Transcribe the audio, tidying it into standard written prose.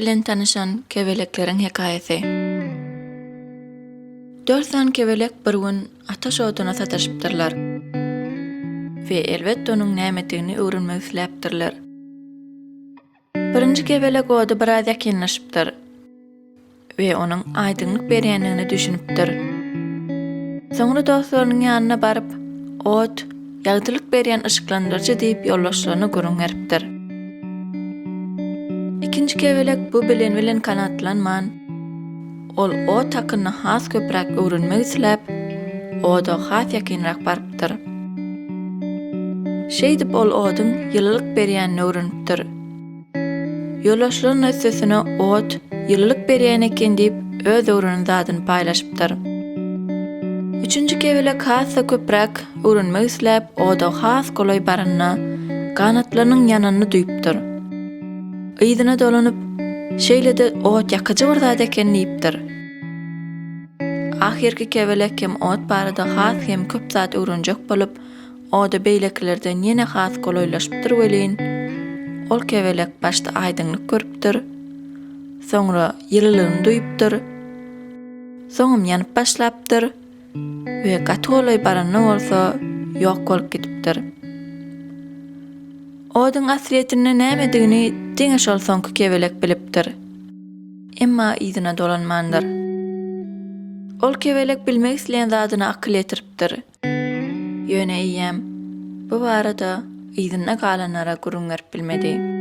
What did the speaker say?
bilen tanışan kebeleklerin hikayesi. 4 tane kebelek bir gün ataş oduna sataşıptırlar. Ve elbette onun nämetini öwrenmek isläpdirler. Birinji kebelek oda biraz ýakynlaşypdyr ve onun aýdynlyk berýänligini düşünüpdir. Soňra dostlarynyň ýanyna baryp, ot, ýagtylyk berýän ışyklandyrjy diýip ýollaşlaryny görüňeripdir. İkinji kebelek bu bilen kanatlanman, ol ot hakyna has köpräk öwrenmek isläp, oda has ýakynrak barypdyr. Şeýdip ol odyň ýylylyk berýänini öwrenipdir. Ýollaşlaryň ösesine ot, ýylylyk berýän eken diýip öz öwrenen zadyny paýlaşypdyr. Üçüncü kebelek hassa köpräk öwrenmek isläp, oda has golay baranyna, kanatlarynyň ýanyny duýupdyr. Ýydyna dolanyp, şeýlede ot ýakyjy bir zat eken diýipdir. Ahirki kebelek hem ot barada has hem köp zat öwrenjek bolup, oda beýleklerden ýene has golaylaşypdyr welin. Ol kebelek başda aýdynlyk görüpdir, soňra ýylylygyny duýupdyr, soňam ýanyp başlapdyr we gaty golay baranyna bolsa ýok bolup gitipdir. Odyň asliýetini nämedigini diňe şol soňky kebelek bilipdir. Emma ýydyna dolanmandyr. Ol kebelek bilmek isleýän zadyna akyl ýetiripdir. Ýöne iýem, bu barada ýydyna galanlara gurungerip bilmedi.